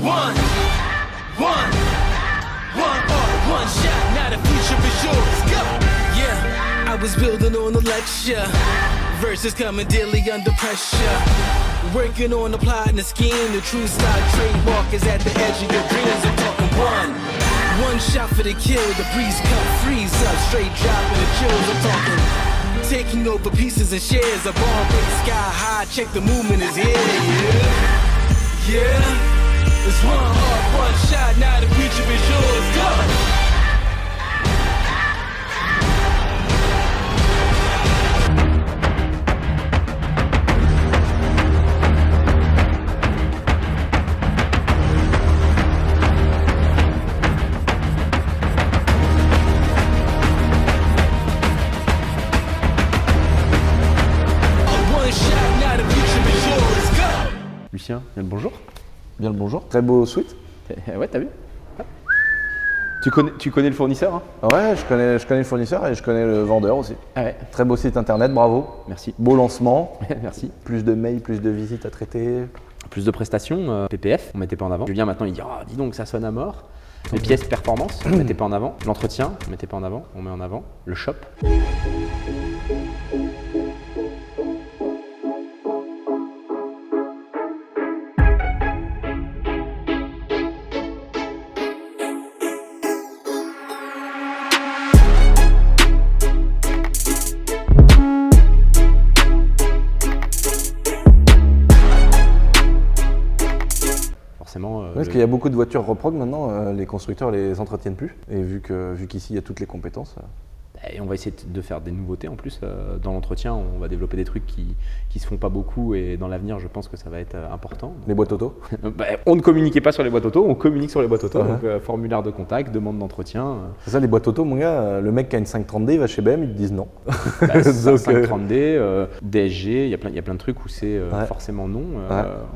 One, one, one shot, now the future is yours. Go! Yeah, I was building on the lecture. Verses coming daily under pressure. Working on the plot and the scheme. The true stock trademark is at the edge of your dreams. I'm talking one shot for the kill. The breeze come freeze up, straight dropping the chills. I'm talking taking over pieces and shares. A bomb break sky high. Check the movement is here. Yeah, yeah. It's one heart, one shot. Now the future is yours. Go. Lucien, bien le bonjour. Bien le bonjour. Très beau suite. Ouais, t'as vu? Tu connais le fournisseur hein? Ouais, je connais le fournisseur et je connais le vendeur aussi. Ah ouais. Très beau site internet, bravo. Merci. Beau lancement. Merci. Plus de mails, plus de visites à traiter. Plus de prestations, PPF, on mettait pas en avant. Julien maintenant il dit dis donc ça sonne à mort. Les pièces performance, on mettait pas en avant. L'entretien, on mettait pas en avant, on met en avant. Le shop. Parce qu'il y a beaucoup de voitures reprog maintenant, les constructeurs les entretiennent plus. Et vu qu'ici il y a toutes les compétences. Et on va essayer de faire des nouveautés en plus. Dans l'entretien, on va développer des trucs qui se font pas beaucoup et dans l'avenir, je pense que ça va être important. Les boîtes auto on ne communiquait pas sur les boîtes auto, on communique sur les boîtes auto. Donc, formulaire de contact, demande d'entretien. C'est ça, les boîtes auto, mon gars. Le mec qui a une 530D, il va chez BM, ils te disent non. 530D, DSG, il y a plein de trucs où c'est forcément non.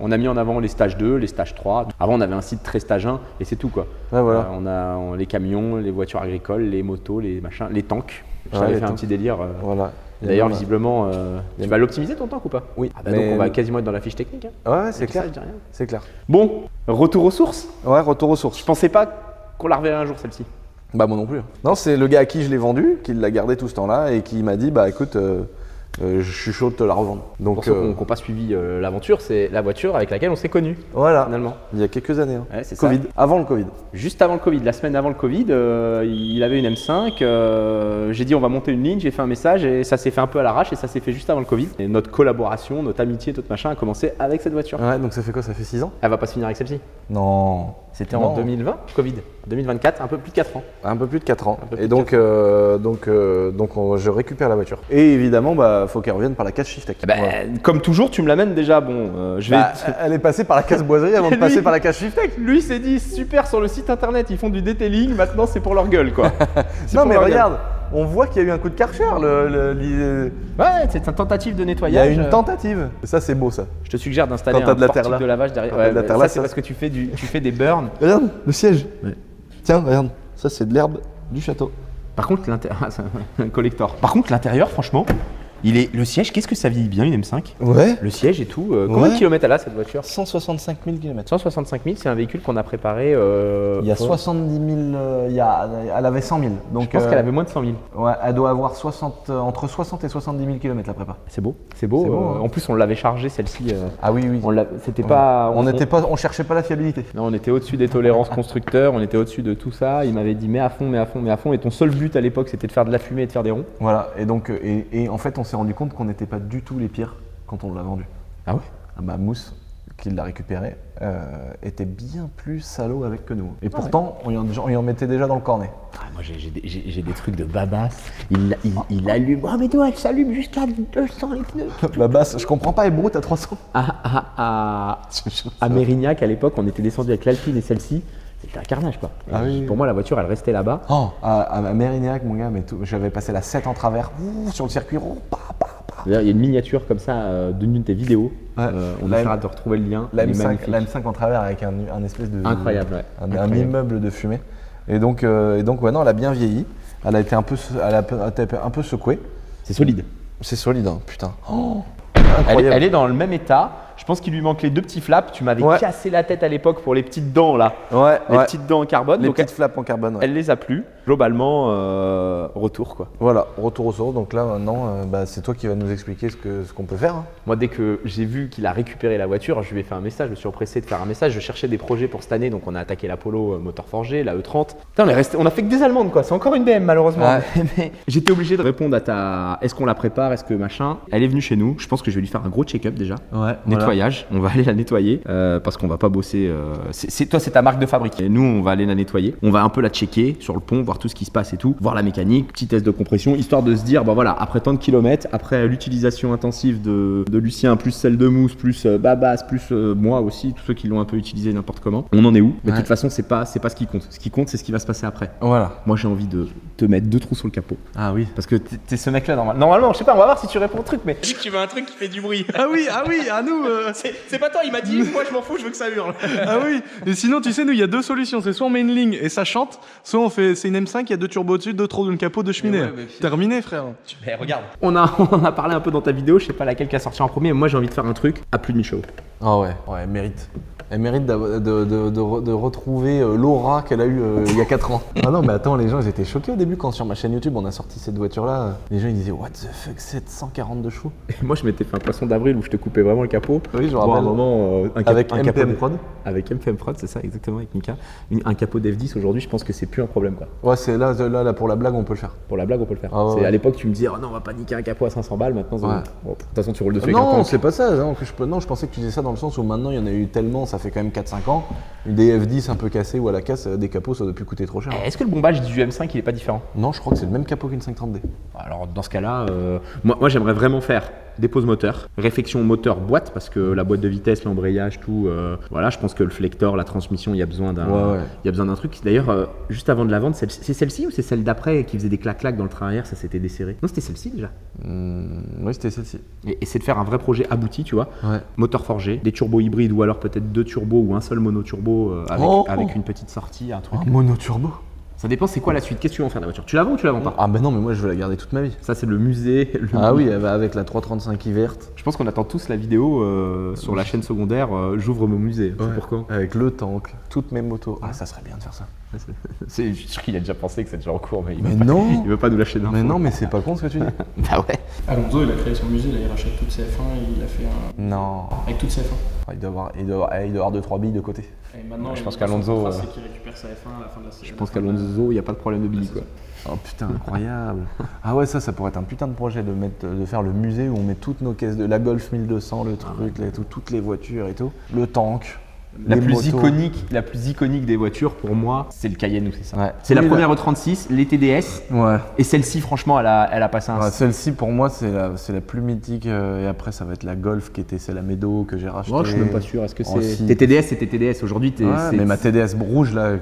On a mis en avant les stages 2, les stages 3. Avant, on avait un site très stage 1 et c'est tout quoi. Ouais, voilà. On a les camions, les voitures agricoles, les motos, les machins, les tanks. Je t'avais fait un petit délire. Voilà. D'ailleurs, visiblement, tu vas l'optimiser ton tank ou pas? Oui. Donc on va quasiment être dans la fiche technique. Hein. Ouais, c'est clair. C'est clair. Bon, retour aux sources. Ouais, retour aux sources. Je pensais pas qu'on la reverrait un jour celle-ci. Bah moi non plus. Non, c'est le gars à qui je l'ai vendu, qui l'a gardé tout ce temps-là et qui m'a dit bah écoute, je suis chaud de te la revendre. Donc, pour ceux qui n'ont pas suivi l'aventure, c'est la voiture avec laquelle on s'est connus. Voilà. Finalement. Il y a quelques années. Hein. Ouais, c'est Covid. Ça. Avant le Covid. Juste avant le Covid, la semaine avant le Covid, il avait une M5. J'ai dit on va monter une ligne, j'ai fait un message et ça s'est fait un peu à l'arrache et ça s'est fait juste avant le Covid. Et notre collaboration, notre amitié, tout machin a commencé avec cette voiture. Ouais, donc ça fait quoi? Ça fait 6 ans? Elle va pas se finir avec celle-ci. Non. C'était en 2020, Covid. 2024, un peu plus de 4 ans. Un peu plus de 4 ans. Et donc, je récupère la voiture. Et évidemment, bah, faut qu'elle revienne par la case Shiftech. Comme toujours, tu me l'amènes déjà. Bon, elle est passée par la case boiserie avant de passer par la case Shiftech. Lui s'est dit super sur le site internet, ils font du detailing, maintenant c'est pour leur gueule quoi. Non mais regarde, on voit qu'il y a eu un coup de Karcher. Ouais, c'est une tentative de nettoyage. Il y a une tentative. Ça c'est beau ça. Je te suggère d'installer un portique de lavage derrière. Ça c'est parce que tu fais des burns. Regarde le siège. Ouais. Tiens, regarde, ça c'est de l'herbe du château. Par contre l'intérieur, c'est un collector. Par contre l'intérieur, franchement. Le siège, qu'est-ce que ça vieillit bien une M5? Ouais. Le siège et tout. Combien de kilomètres elle a cette voiture? 165 000 km. 165 000, c'est un véhicule qu'on a préparé. Il y a 70 000. Elle avait 100 000. Donc, je pense qu'elle avait moins de 100 000. Ouais, elle doit avoir entre 60 et 70 000 km la prépa. C'est beau. C'est beau. Hein. En plus, on l'avait chargée celle-ci. Ah oui. C'était pas. On cherchait pas la fiabilité. Non, on était au-dessus des tolérances constructeurs, on était au-dessus de tout ça. Il m'avait dit mets à fond. Et ton seul but à l'époque, c'était de faire de la fumée et de faire des ronds. Voilà. Et donc, et en fait, on s'est rendu compte qu'on n'était pas du tout les pires quand on l'a vendu. Ah ouais? Bah Mousse, qui l'a récupéré, était bien plus salaud avec que nous. Et pourtant, on y en mettait déjà dans le cornet. Moi j'ai des trucs de Babas, il allume. Oh mais toi, elle s'allume jusqu'à 200 les pneus. Babas, je comprends pas, elle broute à 300. À Mérignac, à l'époque, on était descendu avec l'Alpine et celle-ci. C'était un carnage quoi. Pour moi la voiture elle restait là-bas. À Mérignac mon gars, mais j'avais passé la 7 en travers sur le circuit. Il y a une miniature comme ça d'une de tes vidéos. Ouais. On essaiera de retrouver le lien. La M5 en travers avec un espèce de. Incroyable, ouais. Un immeuble de fumée. Et donc ouais, non, elle a bien vieilli. Elle a été un peu secouée. C'est solide. C'est solide, hein, putain. Elle est dans le même état Je pense qu'il lui manque les 2 petits flaps. Tu m'avais Ouais. cassé la tête à l'époque pour les petites dents là. Ouais, Les petites dents en carbone. Les Donc petites flaps en carbone. Ouais. elle les a plus. Globalement, retour quoi. Voilà, retour aux sources. Donc là maintenant, c'est toi qui vas nous expliquer ce qu'on peut faire. Hein. Moi, dès que j'ai vu qu'il a récupéré la voiture, je lui ai fait un message. Je me suis empressé de faire un message. Je cherchais des projets pour cette année. Donc on a attaqué la Polo moteur forgé, la E30. Putain, on a fait que des Allemandes quoi. C'est encore une BM malheureusement. Ouais. Mais j'étais obligé de répondre à ta. Est-ce qu'on la prépare? Est-ce que machin? Elle est venue chez nous. Je pense que je vais lui faire un gros check-up déjà. Ouais. Nettoyage, on va aller la nettoyer parce qu'on va pas bosser. Toi, c'est ta marque de fabrique. Et nous, on va aller la nettoyer. On va un peu la checker sur le pont, voir tout ce qui se passe et tout, voir la mécanique, petit test de compression, histoire de se dire, bah voilà, après tant de kilomètres, après l'utilisation intensive de Lucien, plus celle de Mousse, plus Babas, plus moi aussi, tous ceux qui l'ont un peu utilisé n'importe comment, on en est où? Mais de toute façon, c'est pas ce qui compte. Ce qui compte, c'est ce qui va se passer après. Voilà. Moi, j'ai envie de te mettre 2 trous sur le capot. Ah oui. Parce que t'es ce mec-là, normalement, je sais pas, on va voir si tu réponds au truc, mais. Tu veux un truc qui fait du bruit. Ah oui, à nous. C'est pas toi, il m'a dit, moi je m'en fous, je veux que ça hurle. Ah oui. Et sinon, tu sais, nous, il y a 2 solutions. C'est soit on met une ligne et ça chante, soit on fait. C'est une M5, il y a 2 turbos dessus, 2 trous d'une capot, 2 cheminées. ouais, mais Terminé, frère. Mais regarde. On en a parlé un peu dans ta vidéo, je sais pas laquelle qui a sorti en premier, mais moi j'ai envie de faire un truc à plus de 1000 chevaux. Ah ouais, elle mérite. Elle mérite de retrouver l'aura qu'elle a eue il y a 4 ans. Ah non, mais attends, les gens ils étaient choqués au début quand sur ma chaîne YouTube on a sorti cette voiture-là. Les gens ils disaient what the fuck, 742 chevaux. Et moi je m'étais fait un poisson d'avril où je te coupais vraiment le capot. Oui, je me Voir rappelle. un moment, Avec un MPM capot Prod. Avec MPM Prod, c'est ça exactement, avec Mika. Un capot d'F10 aujourd'hui, je pense que c'est plus un problème quoi. Ouais, c'est là pour la blague on peut le faire. Pour la blague, on peut le faire. Ah ouais, C'est ouais. À l'époque, tu me disais, oh non, on va pas niquer un capot à 500 balles. Maintenant, Ouais. bon, de toute façon, tu roules dessus avec un Non, tank. c'est pas ça. Non, je pensais que tu disais ça dans le sens où maintenant il y en a eu tellement, ça fait quand même 4-5 ans. Des F10 un peu cassés ou à la casse, des capots ça doit plus coûter trop cher. Est-ce que le bombage du M5 il est pas différent? Non, je crois que c'est le même capot qu'une 530D. Alors dans ce cas-là, moi j'aimerais vraiment faire dépose moteur, réflexion moteur boîte parce que la boîte de vitesse, l'embrayage, tout, voilà, je pense que le flector, la transmission, il y a besoin d'un, Ouais. il y a besoin d'un truc. D'ailleurs, juste avant de la vendre, c'est celle-ci ou c'est celle d'après qui faisait des clac-clac dans le train arrière, ça s'était desserré? Non, c'était celle-ci déjà. Oui, c'était celle-ci. Et c'est de faire un vrai projet abouti, tu vois, Ouais. moteur forgé, des turbos hybrides ou alors peut-être 2 turbos ou un seul monoturbo avec, Oh. avec une petite sortie, un truc. Un monoturbo. Ça dépend, c'est quoi la suite? Qu'est-ce que tu veux en faire de la voiture? Tu la vends ou tu la vends pas? Ah ben non, mais moi je veux la garder toute ma vie. Ça c'est le musée. Ah oui, avec la 335i verte. Je pense qu'on attend tous la vidéo sur la chaîne secondaire. J'ouvre mon musée. C'est pour quand? Avec le tank, toutes mes motos. Ah, ça serait bien de faire ça. Je suis sûr qu'il a déjà pensé que c'est déjà en cours, mais il Mais veut pas, non. il veut pas nous lâcher d'infos. Mais non, mais c'est pas con ce que tu dis. Bah ouais. Alonso, il a créé son musée, là, il rachète toute CF1, il a fait un. Non. Avec toute CF1. Ah, il doit avoir 2-3 billes de côté. Et maintenant, Je pense son qu'Alonso, contrat, c'est qu'il récupère sa F1 à la fin de la saison. Je pense qu'Alonso, il n'y a pas de problème de billes quoi. Oh putain, incroyable. Ah ouais, ça pourrait être un putain de projet de faire le musée où on met toutes nos caisses de la Golf 1200, le truc, là, toutes les voitures et tout. Le tank. La les plus motos. iconique des voitures pour moi, c'est le Cayenne ou c'est ça. Ouais. C'est la Oui, première E36, les TDS. Ouais. Et celle-ci, franchement, elle a passé un. Ouais, celle-ci pour moi c'est la plus mythique et après ça va être la Golf qui était celle à Meadow que j'ai rachetée. Oh, je suis même pas sûr. Est-ce que Oh, c'est si. tes TDS, c'était TDS aujourd'hui? Ouais, mais ma TDS rouge là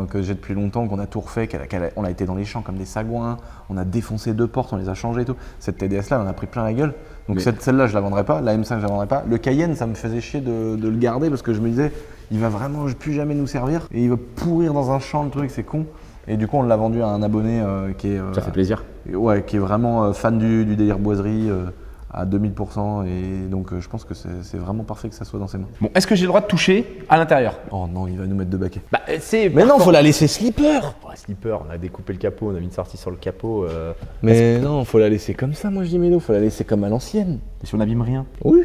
que j'ai depuis longtemps, qu'on a tout refait, on a été dans les champs comme des sagouins, on a défoncé 2 portes, on les a changées et tout. Cette TDS là on a pris plein la gueule. Donc Mais- celle-là je la vendrai pas, la M5 je la vendrai pas. Le Cayenne ça me faisait chier de le garder parce que je me disais il va vraiment plus jamais nous servir et il va pourrir dans un champ le truc, c'est con. Et du coup on l'a vendu à un abonné qui est Ça fait plaisir. ouais, qui est vraiment fan du délire boiserie à 2000% et donc je pense que c'est vraiment parfait que ça soit dans ses mains. Bon, est-ce que j'ai le droit de toucher à l'intérieur? Oh non, il va nous mettre de baquet. Bah, c'est. Mais non, faut la laisser slipper. Oh, slipper, on a découpé le capot, on a mis une sortie sur le capot. Mais non, faut la laisser comme ça, moi je dis Mélo, faut la laisser comme à l'ancienne. Et si on n'abîme rien? Oui.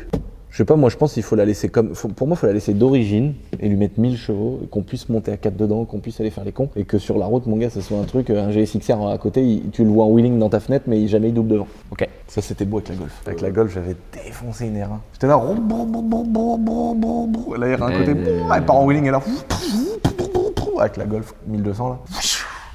Je sais pas, moi je pense qu'il faut la laisser comme. Pour moi, il faut la laisser d'origine et lui mettre 1000 chevaux, et qu'on puisse monter à 4 dedans, qu'on puisse aller faire les cons, et que sur la route, mon gars, ça soit un truc, un GSX-R à côté, tu le vois en wheeling dans ta fenêtre, mais jamais il double devant. Ok. Ça, c'était beau avec la Golf. Avec la Golf, j'avais défoncé une R1. J'étais là, la R1 à côté, elle part en wheeling, et là, avec la Golf 1200 là.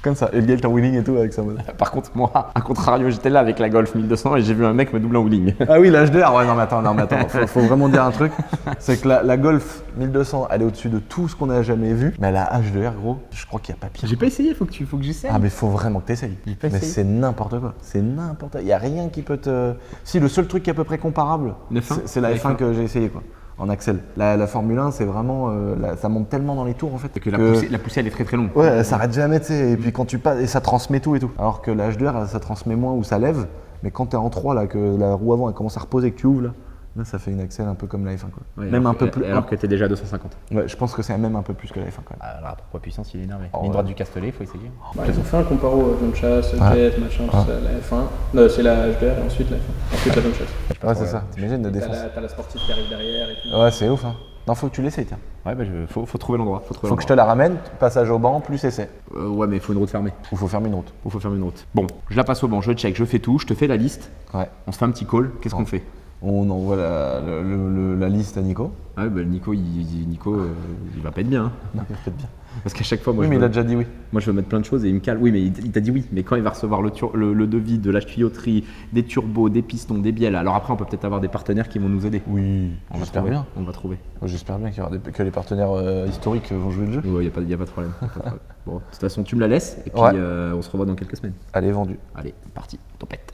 Comme ça, et le gars il est en wheeling et tout avec sa mode. Par contre, moi, à contrario, j'étais là avec la Golf 1200 et j'ai vu un mec me doubler en wheeling. Ah oui, l'HDR, ouais, non mais attends, faut vraiment dire un truc, c'est que la Golf 1200, elle est au-dessus de tout ce qu'on a jamais vu, mais la HDR, gros, je crois qu'il n'y a pas pire. J'ai pas essayé, faut que j'essaie. Ah mais faut vraiment que t'essayes. pas Mais essayé. c'est n'importe quoi, il y a rien qui peut te... Si, le seul truc qui est à peu près comparable, Le F1? c'est la F1 que j'ai essayé quoi, en Axel. La Formule 1, c'est vraiment, ça monte tellement dans les tours en fait. Que la poussée, elle est très très longue. Ouais, elle s'arrête jamais, tu sais, et puis quand tu passes, et ça transmet tout et tout. Alors que la HDR, ça transmet moins ou ça lève, mais quand t'es en 3 là, que la roue avant elle commence à reposer, que tu ouvres là, Là, ça fait une accel un peu comme la F1 quoi. Ouais, même alors un peu que- plus. Alors que t'es déjà à 250. Ouais, je pense que c'est même un peu plus que la F1 quand même. Alors, à propos puissance, il est énervé. Oh, Ligne ouais. droite du Castellet, faut essayer. Bah, ils ont fait un comparo avion de chasse, Ouais. jet, machin, tout Ouais. ça, la F1. Non, c'est la HDR et ensuite la F1. Ensuite l'avion de chasse. Ouais, c'est ça. T'imagines la défense. T'as la sportive qui arrive derrière et tout. Ouais, c'est ouf. Hein. Non, faut que tu l'essayes, tiens. Ouais, bah, faut trouver l'endroit. Faut que je te la ramène, passage au banc, plus essai. Ouais, mais il faut une route fermée. Ou faut fermer une route. Ou faut fermer une route. Bon, je la passe au banc, je check, je fais tout, je te fais la liste. Ouais. On se fait un petit call. Qu'est-ce qu'on fait? On envoie la liste à Nico. Ouais, bah, Nico, il va pas être bien. Hein. Non, il peut-être bien. Parce qu'à chaque fois, moi, Oui, mais il a déjà dit oui. moi, je veux mettre plein de choses et il me cale. Oui, mais il t'a dit oui. Mais quand il va recevoir le devis de la tuyauterie, des turbos, des pistons, des bielles, alors après, on peut peut-être avoir des partenaires qui vont nous aider. Oui, On va j'espère trouver. bien. On va trouver. J'espère bien qu'il y aura que les partenaires historiques vont jouer le jeu. Ouais, y a pas de problème. Y a pas de problème. Bon, de toute façon, tu me la laisses et puis Ouais. on se revoit dans quelques semaines. Allez, vendu. Allez, parti, tempête.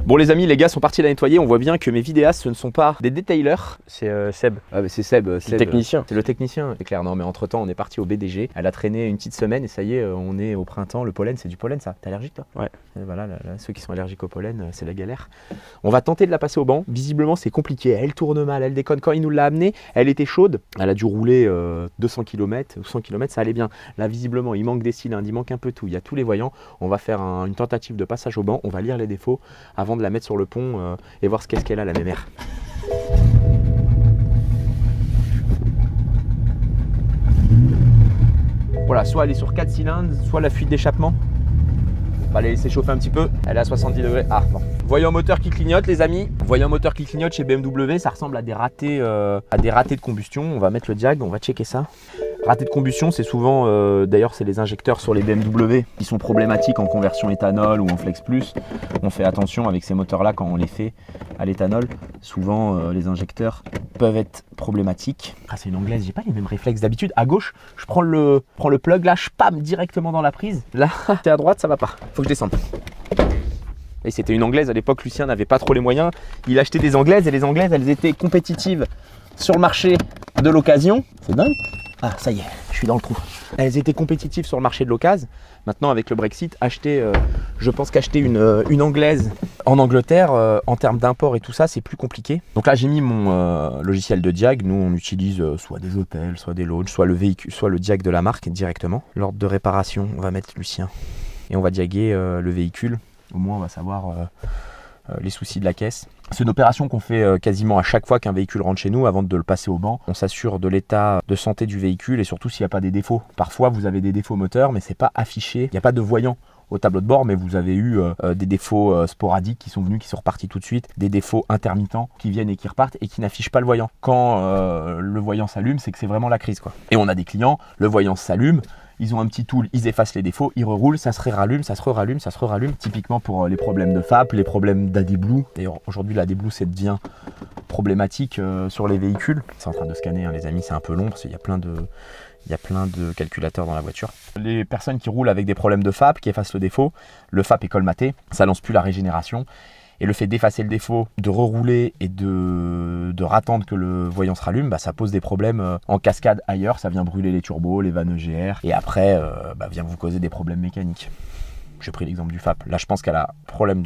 Bon les amis, les gars sont partis la nettoyer. On voit bien que mes vidéastes, ce ne sont pas des détailers. C'est Seb, Ah bah c'est Seb, le technicien. C'est le technicien, c'est clair. Non mais entre temps on est parti au BDG. Elle a traîné une petite semaine et ça y est, on est au printemps. Le pollen, c'est du pollen ça. T'es allergique toi? Ouais. Et voilà, là, ceux qui sont allergiques au pollen, c'est la galère. On va tenter de la passer au banc. Visiblement c'est compliqué. Elle tourne mal, elle déconne. Quand il nous l'a amenée, elle était chaude. Elle a dû rouler 200 km ou 100 km, ça allait bien. Là visiblement il manque des cylindres, il manque un peu tout. Il y a tous les voyants. On va faire une tentative de passage au banc. On va lire les défauts avant de la mettre sur le pont et voir qu'est-ce qu'elle a la mémère. Voilà, soit elle est sur 4 cylindres, soit la fuite d'échappement. On va la laisser chauffer un petit peu. Elle est à 70 degrés. Ah, bon. Voyant moteur qui clignote, les amis. Voyant moteur qui clignote chez BMW, ça ressemble à des ratés de combustion. On va mettre le diag, on va checker ça. Ratés de combustion, c'est souvent, d'ailleurs, c'est les injecteurs sur les BMW qui sont problématiques en conversion éthanol ou en flex plus. On fait attention avec ces moteurs-là quand on les fait à l'éthanol. Souvent, les injecteurs peuvent être problématiques. Ah, c'est une anglaise, j'ai pas les mêmes réflexes d'habitude. À gauche, je prends le plug là, je pam directement dans la prise. Là, t'es à droite, ça va pas. Faut que je descende. Et c'était une anglaise à l'époque, Lucien n'avait pas trop les moyens. Il achetait des anglaises et les anglaises, elles étaient compétitives sur le marché de l'occasion. C'est dingue. Ah, ça y est, je suis dans le trou. Elles étaient compétitives sur le marché de l'occasion. Maintenant, avec le Brexit, je pense qu'acheter une anglaise en Angleterre, en termes d'import et tout ça, c'est plus compliqué. Donc là, j'ai mis mon logiciel de diag. Nous, on utilise soit des Opel, soit des Launch, soit le véhicule, soit le diag de la marque directement. L'ordre de réparation, on va mettre Lucien. Et on va diaguer le véhicule. Au moins, on va savoir les soucis de la caisse. C'est une opération qu'on fait quasiment à chaque fois qu'un véhicule rentre chez nous avant de le passer au banc. On s'assure de l'état de santé du véhicule et surtout s'il n'y a pas des défauts. Parfois, vous avez des défauts moteurs, mais c'est pas affiché. Il n'y a pas de voyant au tableau de bord, mais vous avez eu des défauts sporadiques qui sont venus, qui sont repartis tout de suite, des défauts intermittents qui viennent et qui repartent et qui n'affichent pas le voyant. Quand le voyant s'allume, c'est que c'est vraiment la crise, quoi. Et on a des clients, le voyant s'allume, ils ont un petit tool, ils effacent les défauts, ils reroulent, ça se rallume, ça se rallume, ça se rallume. Typiquement pour les problèmes de FAP, les problèmes d'AD-Blue. D'ailleurs, aujourd'hui, l'AD-Blue, ça devient problématique sur les véhicules. C'est en train de scanner, hein, les amis, c'est un peu long parce qu'il y a plein de calculateurs dans la voiture. Les personnes qui roulent avec des problèmes de FAP, qui effacent le défaut, le FAP est colmaté, ça lance plus la régénération. Et le fait d'effacer le défaut, de rerouler et de rattendre que le voyant se rallume, bah, ça pose des problèmes en cascade ailleurs. Ça vient brûler les turbos, les vannes EGR. Et après, vient vous causer des problèmes mécaniques. J'ai pris l'exemple du FAP. Là, je pense qu'elle a problème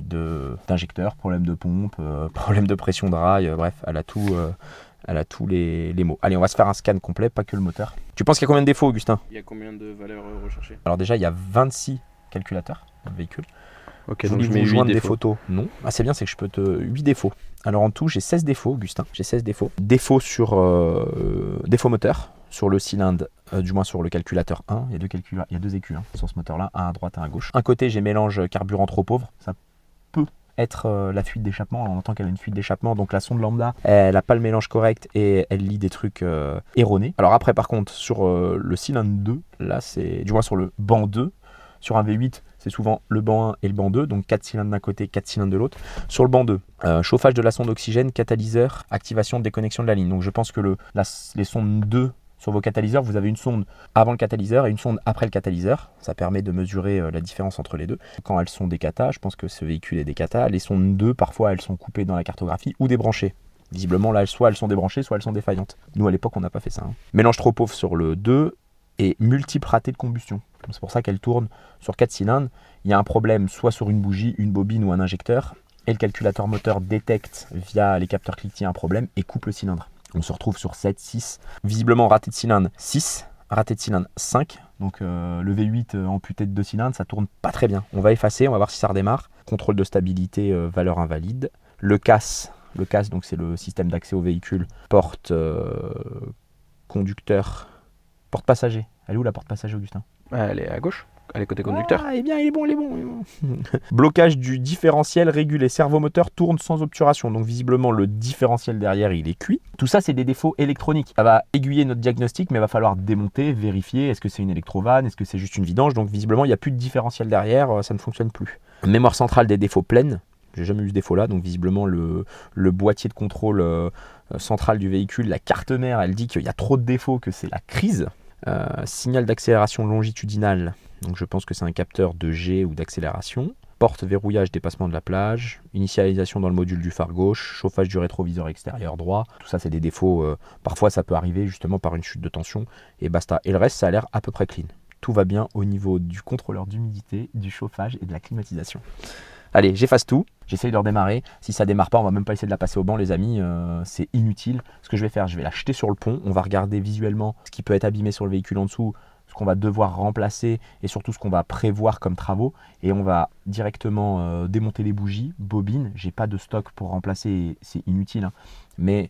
d'injecteur, problème de pompe, problème de pression de rail. Bref, elle a tout. Elle a tous les mots. Allez, on va se faire un scan complet, pas que le moteur. Tu penses qu'il y a combien de défauts, Augustin? Il y a combien de valeurs recherchées? Alors déjà, il y a 26 calculateurs dans le véhicule. Ok, Donc je mets 8 des photos. Non. Ah, c'est bien, c'est que je peux te 8 défauts. Alors en tout, j'ai 16 défauts, Augustin. J'ai 16 défauts. Défauts sur défaut moteur, sur le cylindre, du moins sur le calculateur 1. Il y a deux écus sur ce moteur-là, un à droite, un à gauche. Un côté, j'ai mélange carburant trop pauvre. Ça peut être la fuite d'échappement. On entend qu'elle a une fuite d'échappement, donc la sonde lambda, elle n'a pas le mélange correct et elle lit des trucs erronés. Alors après, par contre, sur le cylindre 2, là c'est, du moins sur le banc 2, sur un V8, c'est souvent le banc 1 et le banc 2, donc 4 cylindres d'un côté, 4 cylindres de l'autre. Sur le banc 2, chauffage de la sonde oxygène, catalyseur, activation, déconnexion de la ligne. Donc je pense que les sondes 2 sur vos catalyseurs, vous avez une sonde avant le catalyseur et une sonde après le catalyseur. Ça permet de mesurer la différence entre les deux. Quand elles sont des cata, je pense que ce véhicule est des cata. Les sondes 2, parfois, elles sont coupées dans la cartographie ou débranchées. Visiblement, là, soit elles sont débranchées, soit elles sont défaillantes. Nous, à l'époque, on n'a pas fait ça. Mélange trop pauvre sur le 2 et multiples ratés de combustion. C'est pour ça qu'elle tourne sur 4 cylindres. Il y a un problème soit sur une bougie, une bobine ou un injecteur. Et le calculateur moteur détecte via les capteurs cliquetis un problème et coupe le cylindre. On se retrouve sur 7, 6. Visiblement, raté de cylindre 6, raté de cylindre 5. Donc le V8 amputé de 2 cylindres, ça tourne pas très bien. On va effacer, on va voir si ça redémarre. Contrôle de stabilité, valeur invalide. Le CAS, donc c'est le système d'accès au véhicule. Porte conducteur, porte passager. Elle est où la porte passager, Augustin? Elle est à gauche. Elle est côté conducteur. Ah, eh bien, il est bon. Blocage du différentiel régulé. Servomoteur tourne sans obturation. Donc, visiblement, le différentiel derrière, il est cuit. Tout ça, c'est des défauts électroniques. Ça va aiguiller notre diagnostic, mais il va falloir démonter, vérifier. Est-ce que c'est une électrovanne? Est-ce que c'est juste une vidange? Donc, visiblement, il n'y a plus de différentiel derrière. Ça ne fonctionne plus. Mémoire centrale des défauts pleine. J'ai jamais eu ce défaut-là. Donc, visiblement, le boîtier de contrôle central du véhicule, la carte mère, elle dit qu'il y a trop de défauts, que c'est la crise. Signal d'accélération longitudinale. Donc je pense que c'est un capteur de G ou d'accélération. Porte verrouillage dépassement de la plage. Initialisation dans le module du phare gauche. Chauffage du rétroviseur extérieur droit. Tout ça, c'est des défauts. Parfois, ça peut arriver justement par une chute de tension. Et basta. Et le reste, ça a l'air à peu près clean. Tout va bien au niveau du contrôleur d'humidité, du chauffage et de la climatisation. Allez, j'efface tout. J'essaye de redémarrer. Si ça démarre pas, on va même pas essayer de la passer au banc, les amis. C'est inutile. Ce que je vais faire, je vais la jeter sur le pont. On va regarder visuellement ce qui peut être abîmé sur le véhicule en dessous, ce qu'on va devoir remplacer et surtout ce qu'on va prévoir comme travaux. Et on va directement démonter les bougies, bobines. J'ai pas de stock pour remplacer, c'est inutile. Mais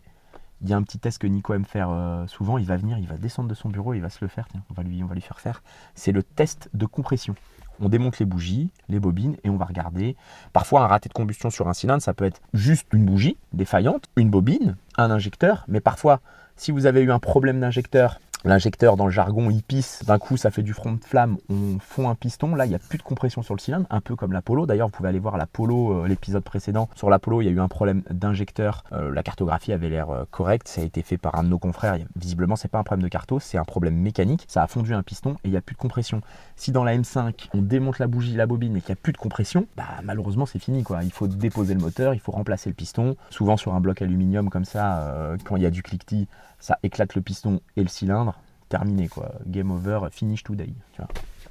il y a un petit test que Nico aime faire souvent. Il va venir, il va descendre de son bureau, il va se le faire. Tiens, on va lui faire. C'est le test de compression. On démonte les bougies, les bobines et on va regarder. Parfois, un raté de combustion sur un cylindre, ça peut être juste une bougie défaillante, une bobine, un injecteur. Mais parfois, si vous avez eu un problème d'injecteur, l'injecteur dans le jargon il pisse, d'un coup ça fait du front de flamme, on fond un piston, là il n'y a plus de compression sur le cylindre, un peu comme l'Apollo. D'ailleurs vous pouvez aller voir l'Apollo, l'épisode précédent. Sur l'Apollo il y a eu un problème d'injecteur, la cartographie avait l'air correcte, ça a été fait par un de nos confrères. Visiblement c'est pas un problème de carto, c'est un problème mécanique, ça a fondu un piston et il n'y a plus de compression. Si dans la M5 on démonte la bougie, la bobine et qu'il n'y a plus de compression, bah malheureusement c'est fini quoi. Il faut déposer le moteur, il faut remplacer le piston. Souvent sur un bloc aluminium comme ça, quand il y a du cliquetis, ça éclate le piston et le cylindre. Terminé quoi, game over, finish today. Tu vois.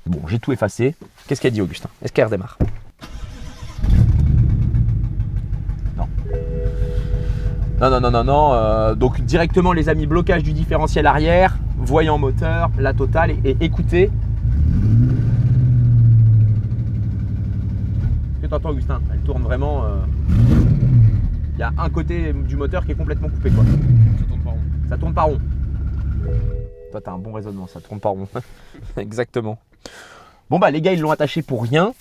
Bon, j'ai tout effacé. Qu'est-ce qu'elle dit Augustin? Est-ce qu'elle redémarre? Non. Donc directement les amis, blocage du différentiel arrière, voyant moteur, la totale et écoutez. Qu'est-ce que t'entends Augustin? Elle tourne vraiment. Il y a un côté du moteur qui est complètement coupé quoi. Ça tourne pas rond. Ça tourne pas rond. Toi, t'as un bon raisonnement, ça tourne pas rond. Exactement. Bon, bah, les gars, ils l'ont attaché pour rien.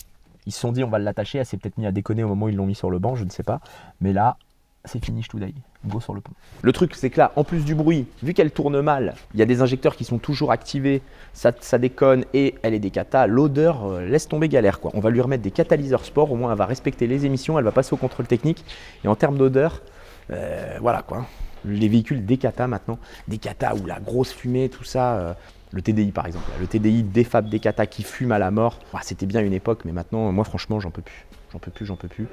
Ils se sont dit, on va l'attacher. Elle s'est peut-être mis à déconner au moment où ils l'ont mis sur le banc, je ne sais pas. Mais là, c'est finish today. Go sur le pont. Le truc, c'est que là, en plus du bruit, vu qu'elle tourne mal, il y a des injecteurs qui sont toujours activés. Ça déconne et elle est des cata. L'odeur laisse tomber galère, quoi. On va lui remettre des catalyseurs sport. Au moins, elle va respecter les émissions. Elle va passer au contrôle technique. Et en termes d'odeur, voilà, quoi. Les véhicules des cata maintenant, des cata où la grosse fumée, tout ça, le TDI par exemple, le TDI des fab des cata qui fume à la mort, c'était bien une époque, mais maintenant, moi franchement, j'en peux plus.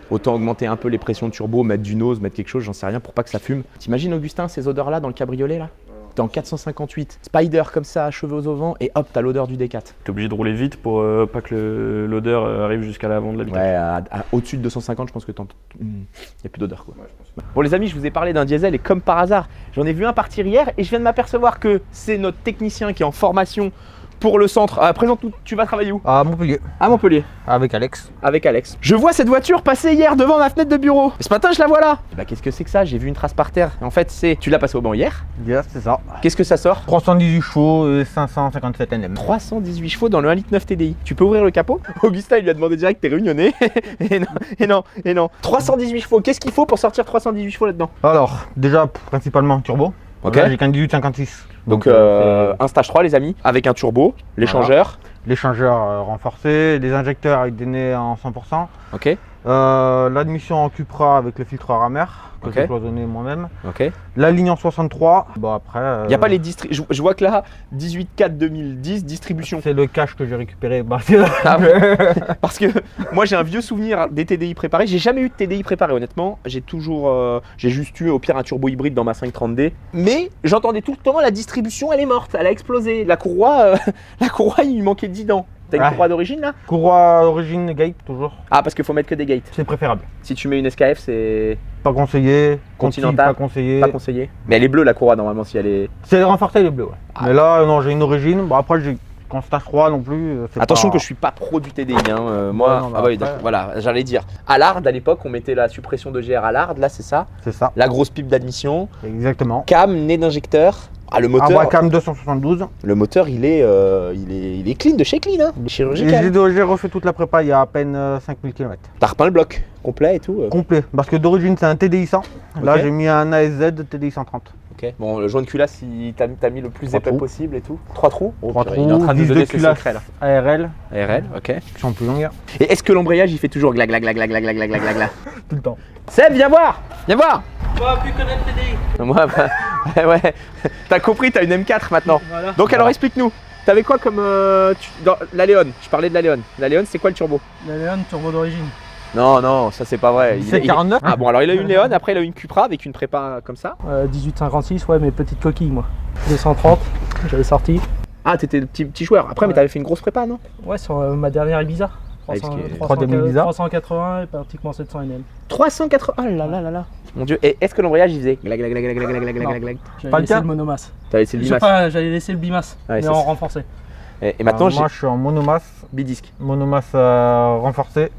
Autant augmenter un peu les pressions de turbo, mettre du nose, mettre quelque chose, j'en sais rien, pour pas que ça fume. T'imagines Augustin, ces odeurs-là dans le cabriolet là? T'es en 458, Spider comme ça, cheveux au vent, et hop, t'as l'odeur du D4. T'es obligé de rouler vite pour pas que l'odeur arrive jusqu'à l'avant de l'habitacle. Ouais, au-dessus de 250, je pense que il n'y a plus d'odeur quoi. Ouais, bon les amis, je vous ai parlé d'un diesel et comme par hasard, j'en ai vu un partir hier et je viens de m'apercevoir que c'est notre technicien qui est en formation pour le centre. Présente-nous, tu vas travailler où? À Montpellier, À Montpellier, avec Alex. avec Alex. Je vois cette voiture passer hier devant ma fenêtre de bureau. Et ce matin, je la vois là. Bah, qu'est-ce que c'est que ça? J'ai vu une trace par terre. En fait, tu l'as passé au banc hier. Yes, c'est ça. Qu'est-ce que ça sort? 318 chevaux et 557 Nm. 318 chevaux dans le 1,9 litre TDI. Tu peux ouvrir le capot? Augustin, il lui a demandé direct, t'es réunionnais. et non. 318 chevaux, qu'est-ce qu'il faut pour sortir 318 chevaux là-dedans? Alors, déjà, principalement turbo. Ok. Là, j'ai qu'un 1856. Donc, c'est un stage 3, les amis, avec un turbo, l'échangeur. l'échangeur renforcé, les injecteurs avec des nez en 100%. Ok, L'admission en Cupra avec le filtre Ramer, que Ok. j'ai cloisonné moi-même. ok. La ligne en 63. Bon, après. Il n'y a pas les distributions. Je vois que là, 18/4/2010, distribution. C'est le cash que j'ai récupéré. Bah, c'est Ah ouais. Parce que moi j'ai un vieux souvenir des TDI préparés. J'ai jamais eu de TDI préparé honnêtement. J'ai juste eu au pire un turbo hybride dans ma 530D. Mais j'entendais tout le temps la distribution, elle est morte, elle a explosé. La courroie, il lui manquait 10 dents. T'as une Ouais. courroie d'origine là? Courroie origine gate, toujours. Ah parce qu'il faut mettre que des gates. C'est préférable. Si tu mets une SKF c'est Pas conseillé. Continental. Pas conseillé. pas conseillé. Mais elle est bleue la courroie normalement si elle est. C'est renforcé les bleus, ouais. Ah. Mais là, non, j'ai une origine. Bon, après, j'ai quand stage 3 non plus. c'est Attention pas- que je suis pas pro du TDI. Moi, Ouais, non, mais ah bah oui, après- d'accord, voilà, j'allais dire. À l'Ard à l'époque on mettait la suppression de GR à l'Ard, là c'est ça. C'est ça, La grosse pipe d'admission. exactement. Cam, nez d'injecteur. Ah le moteur. Abracam 272. Le moteur, il est clean de chez clean, hein. Et Chirurgical. j'ai refait toute la prépa il y a à peine 5000 km. T'as repeint le bloc complet et tout. Complet. Parce que d'origine, c'est un TDI 100. Là, Ok. j'ai mis un ASZ TDI 130. Ok. Bon, le joint de culasse, t'as mis le plus Trois épais trous. possible et tout. 3 trous. Oh, 3 purée, trous, Il est en train de nous 10 donner de ses culasse secrets là. ARL, ARL, ok. qui sont plus longues. Et est-ce que l'embrayage il fait toujours gla gla gla gla gla gla gla gla gla gla? Tout le temps. Seb, viens voir. Viens voir. Moi, plus connaître TDI. Moi, bah, ouais. T'as compris, t'as une M4 maintenant. Voilà. Donc alors explique-nous. T'avais quoi comme dans la Léon? Je parlais de la Léon. La Léon, c'est quoi le turbo? La Léon turbo d'origine. Non, ça c'est pas vrai. 1749. Ah bon, alors il a eu une Léon, après il a eu une Cupra avec une prépa comme ça. 1856, ouais, mais petite coquille, moi. 230, j'avais sorti. Ah, t'étais le petit joueur. Après, mais Ouais. t'avais fait une grosse prépa, non? Ouais, sur ma dernière Ibiza. Avec ce qui est- 3D Ibiza. 380 et pratiquement 700 Nm. 380. Oh là là là là. Mon dieu. Et est-ce que l'embrayage il faisait glag glag glag glag glag glag glag glag glag? J'avais Pas le laissé cas. le monomasse. T'avais laissé le Je sais bimas. pas, j'avais laissé le bimasse, Ouais, mais ça, en c'est- renforcé. Et maintenant, Moi, je suis en monomasse. bidisque. Monomasse renforcé.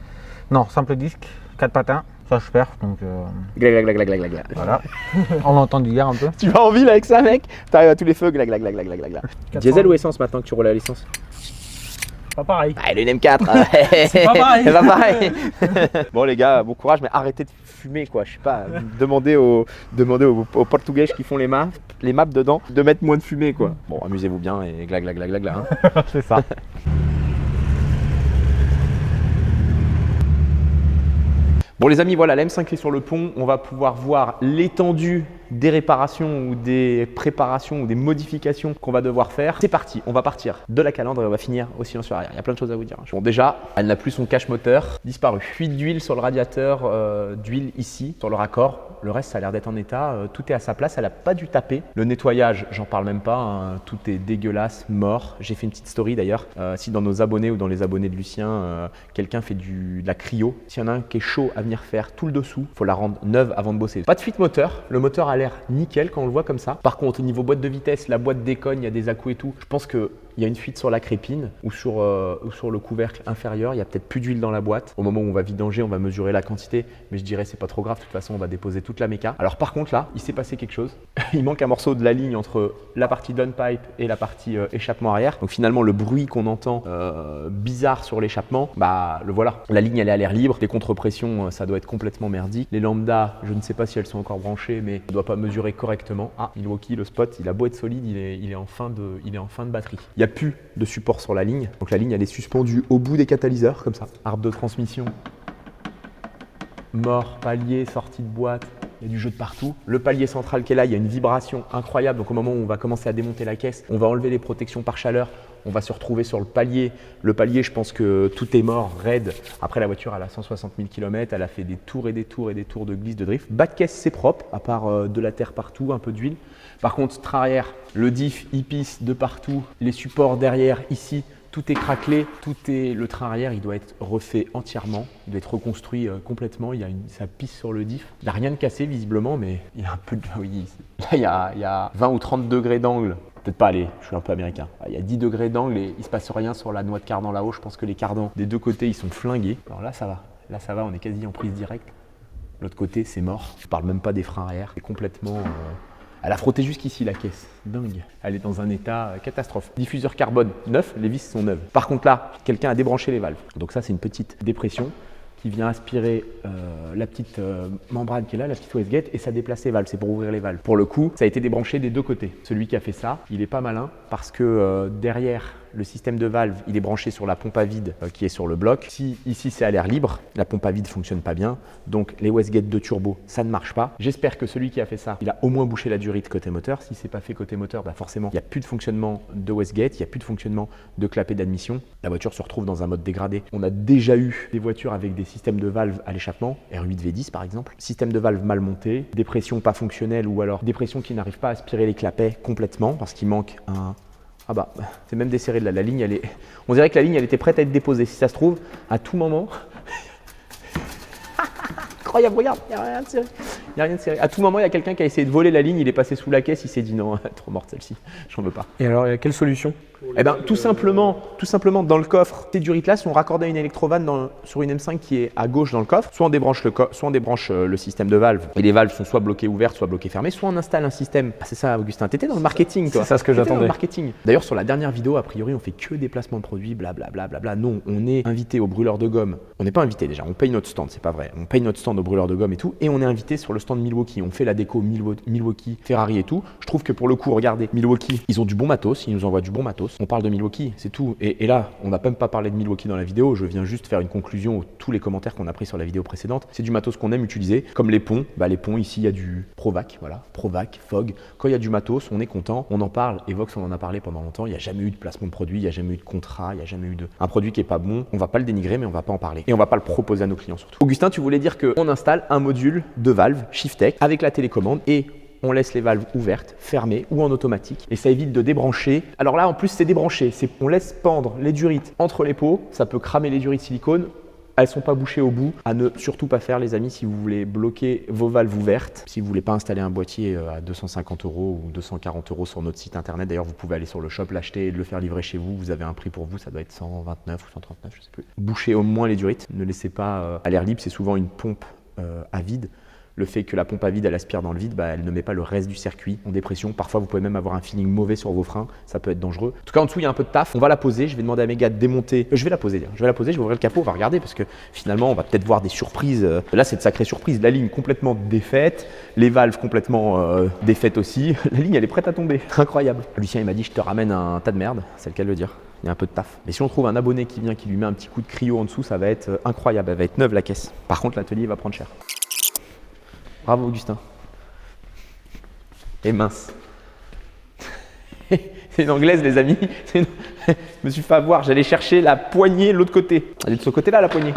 Non, simple disque. 4 patins. Ça, je perds. Donc, Glag glag glag glag glag glag. voilà. On l'a entendu hier un peu. Tu vas en ville avec ça, mec? T'arrives à tous les feux. Glag glag glag glag glag glag. 400. Diesel ou essence maintenant que tu roules à la licence? Pas pareil. Ah, il a une M4. C'est pas pareil. C'est pas pareil. Bon les gars, bon courage, mais arrêtez de fumer quoi. Je sais pas. Demandez aux Portugais qui font les maps dedans de mettre moins de fumée quoi. Bon, amusez-vous bien et glag glag glag glag glag. Hein. C'est ça. Bon les amis, voilà, la M5 est sur le pont. On va pouvoir voir l'étendue des réparations ou des préparations ou des modifications qu'on va devoir faire. C'est parti, on va partir de la calandre et on va finir au silencieux arrière. Il y a plein de choses à vous dire. Bon déjà, elle n'a plus son cache moteur, disparu. Fuite d'huile sur le radiateur, d'huile ici, sur le raccord. Le reste, ça a l'air d'être en état. Tout est à sa place, elle n'a pas dû taper. Le nettoyage, j'en parle même pas. Hein. Tout est dégueulasse, mort. J'ai fait une petite story d'ailleurs. Si dans nos abonnés ou dans les abonnés de Lucien, quelqu'un fait de la cryo, s'il y en a un qui est chaud à venir faire tout le dessous, faut la rendre neuve avant de bosser. Pas de fuite moteur. Le moteur a l'air nickel quand on le voit comme ça. Par contre, au niveau boîte de vitesse, la boîte déconne, il y a des à-coups et tout. Je pense que il y a une fuite sur la crépine ou sur le couvercle inférieur. Il y a peut-être plus d'huile dans la boîte. Au moment où on va vidanger, on va mesurer la quantité. Mais je dirais c'est pas trop grave. De toute façon, on va déposer toute la méca. Alors par contre là, il s'est passé quelque chose. Il manque un morceau de la ligne entre la partie downpipe et la partie échappement arrière. Donc finalement, le bruit qu'on entend bizarre sur l'échappement, bah le voilà. La ligne elle est à l'air libre. Les contre-pressions, ça doit être complètement merdique. Les lambda, je ne sais pas si elles sont encore branchées, mais on doit pas mesurer correctement. Ah, Milwaukee, le spot, il a beau être solide, il est en fin de batterie. Il n'y a plus de support sur la ligne, donc la ligne elle est suspendue au bout des catalyseurs comme ça. Arbre de transmission, mort, palier, sortie de boîte, il y a du jeu de partout. Le palier central qui est là, il y a une vibration incroyable, donc au moment où on va commencer à démonter la caisse, on va enlever les protections par chaleur, on va se retrouver sur le palier. Le palier, je pense que tout est mort, raide. Après la voiture, elle a 160 000 km, elle a fait des tours et des tours et des tours de glisse, de drift. Bas de caisse, c'est propre, à part de la terre partout, un peu d'huile. Par contre, train arrière, le diff, il pisse de partout, les supports derrière, ici, tout est craquelé, le train arrière, il doit être refait entièrement, il doit être reconstruit complètement, ça pisse sur le diff. Il n'y a rien de cassé visiblement, mais il y a un peu de... Oui, là, il y a 20 ou 30 degrés d'angle Peut-être pas, allez, je suis un peu américain. Il y a 10 degrés d'angle et il se passe rien sur la noix de cardan là-haut. Je pense que les cardans des deux côtés, ils sont flingués. Alors là, ça va. Là, ça va, on est quasi en prise directe. L'autre côté, c'est mort. Je parle même pas des freins arrière. C'est complètement... Elle a frotté jusqu'ici la caisse. Dingue. Elle est dans un état catastrophe. Diffuseur carbone neuf, les vis sont neuves. Par contre là, quelqu'un a débranché les valves. Donc ça, c'est une petite dépression qui vient aspirer la petite membrane qui est là, la petite wastegate, et ça déplace les valves, c'est pour ouvrir les valves. Pour le coup, ça a été débranché des deux côtés. Celui qui a fait ça, il est pas malin parce que derrière le système de valve, il est branché sur la pompe à vide qui est sur le bloc. Si ici c'est à l'air libre, la pompe à vide fonctionne pas bien, donc les wastegate de turbo, ça ne marche pas. J'espère que celui qui a fait ça, il a au moins bouché la durite côté moteur. Si c'est pas fait côté moteur, bah forcément, il n'y a plus de fonctionnement de wastegate, il n'y a plus de fonctionnement de clapet d'admission. La voiture se retrouve dans un mode dégradé. On a déjà eu des voitures avec des systèmes de valve à l'échappement, R8 V10 par exemple, système de valve mal monté, dépression pas fonctionnelle ou alors dépression qui n'arrive pas à aspirer les clapets complètement parce qu'il manque un... Ah bah, c'est même desserré de là, la ligne elle est... On dirait que la ligne elle était prête à être déposée, si ça se trouve, à tout moment... Incroyable, regarde, il n'y a rien de serré. Il n'y a rien de serré. À tout moment, il y a quelqu'un qui a essayé de voler la ligne, il est passé sous la caisse, il s'est dit non, trop morte celle-ci, j'en veux pas. Et alors, il y a quelle solution? Eh bien, tout simplement, dans le coffre, ces durites-là sont raccordées à une électrovanne sur une M5 qui est à gauche dans le coffre. Soit on débranche le système de valve, et les valves sont soit bloquées ouvertes, soit bloquées fermées, soit on installe un système. Ah, c'est ça, Augustin, t'étais dans le marketing, toi. C'est ça ce que T'étais j'attendais. dans le marketing. D'ailleurs, sur la dernière vidéo, a priori, on fait que des placements de produits, blablabla. Non, on est invité au brûleur de gomme. On n'est pas invité déjà, on paye notre stand, c'est pas vrai. On paye notre stand au brûleur de gomme et tout, et on est invité sur le stand Milwaukee. On fait la déco Milwaukee, Ferrari et tout. Je trouve que pour le coup, regardez, Milwaukee, ils ont du bon matos, ils nous envoient du bon matos. On parle de Milwaukee, c'est tout. Et là, on n'a même pas parlé de Milwaukee dans la vidéo, je viens juste faire une conclusion aux tous les commentaires qu'on a pris sur la vidéo précédente. C'est du matos qu'on aime utiliser, comme les ponts. Les ponts, ici, il y a du Provac, voilà, Provac, Fogg. Quand il y a du matos, on est content, on en parle, et Vox, on en a parlé pendant longtemps. Il n'y a jamais eu de placement de produit, il n'y a jamais eu de contrat, il n'y a jamais eu un produit qui est pas bon. On va pas le dénigrer, mais on va pas en parler. Et on va pas le proposer à nos clients surtout. Augustin, tu voulais dire qu'on installe un module de valve Shiftech avec la télécommande et on laisse les valves ouvertes, fermées ou en automatique et ça évite de débrancher. Alors là en plus c'est débranché, on laisse pendre les durites entre les pots, ça peut cramer les durites silicone. Elles sont pas bouchées au bout, à ne surtout pas faire les amis si vous voulez bloquer vos valves ouvertes. Si vous voulez pas installer un boîtier à 250 € ou 240 € sur notre site internet, d'ailleurs vous pouvez aller sur le shop, l'acheter et le faire livrer chez vous. Vous avez un prix pour vous, ça doit être 129 ou 139, je sais plus. Bouchez au moins les durites, ne laissez pas à l'air libre, c'est souvent une pompe à vide. Le fait que la pompe à vide elle aspire dans le vide, elle ne met pas le reste du circuit en dépression. Parfois vous pouvez même avoir un feeling mauvais sur vos freins, ça peut être dangereux. En tout cas en dessous il y a un peu de taf, on va la poser, je vais demander à mes gars de démonter. Je vais la poser, je vais ouvrir le capot, on va regarder parce que finalement on va peut-être voir des surprises. Là c'est de sacrées surprises, la ligne complètement défaite, les valves complètement défaites aussi. La ligne elle est prête à tomber, incroyable. Lucien il m'a dit je te ramène un tas de merde, c'est le cas de le dire. Il y a un peu de taf. Mais si on trouve un abonné qui vient, qui lui met un petit coup de cryo en dessous, ça va être incroyable, elle va être neuve la caisse. Par contre l'atelier va prendre cher. Bravo Augustin. Et mince. C'est une anglaise les amis. Je me suis fait avoir, j'allais chercher la poignée de l'autre côté. Elle est de ce côté-là la poignée.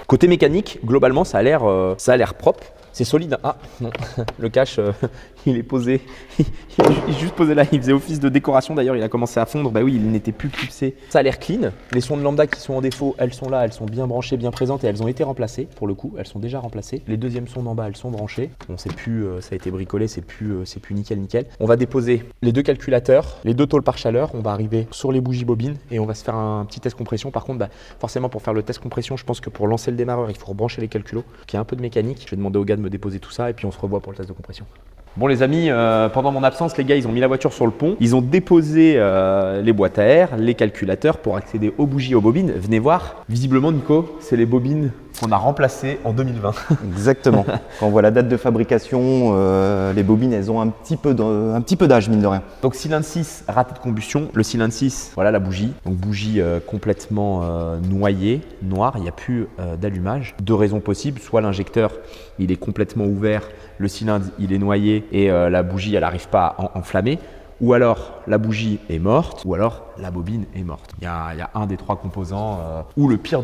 Côté mécanique, globalement ça a l'air propre. C'est solide. Ah non, le cache, il est posé. Il est juste posé là. Il faisait office de décoration. D'ailleurs, il a commencé à fondre. Bah oui, il n'était plus clipsé. Ça a l'air clean. Les sondes lambda qui sont en défaut, elles sont là. Elles sont bien branchées, bien présentes et elles ont été remplacées. Pour le coup, elles sont déjà remplacées. Les deuxièmes sondes en bas, elles sont branchées. Bon, c'est plus, ça a été bricolé. C'est plus nickel. On va déposer les deux calculateurs, les deux tôles par chaleur. On va arriver sur les bougies bobines et on va se faire un petit test compression. Par contre, forcément, pour faire le test compression, je pense que pour lancer le démarreur, il faut rebrancher les calculos. Qu'il y a un peu de mécanique. Je vais demander aux gars de me déposer tout ça et puis on se revoit pour le test de compression. Bon les amis, pendant mon absence, les gars ils ont mis la voiture sur le pont, ils ont déposé les boîtes à air, les calculateurs pour accéder aux bougies, aux bobines. Venez voir, visiblement Nico, c'est les bobines qu'on a remplacées en 2020. Exactement. Quand on voit la date de fabrication, les bobines elles ont un petit peu d'âge mine de rien. Donc cylindre 6, raté de combustion. Le cylindre 6, voilà la bougie. Donc bougie complètement noyée, noire, il n'y a plus d'allumage. Deux raisons possibles, soit l'injecteur il est complètement ouvert, le cylindre il est noyé et la bougie elle n'arrive pas à enflammer. Ou alors la bougie est morte, ou alors la bobine est morte. Il y a un des trois composants, ou le pire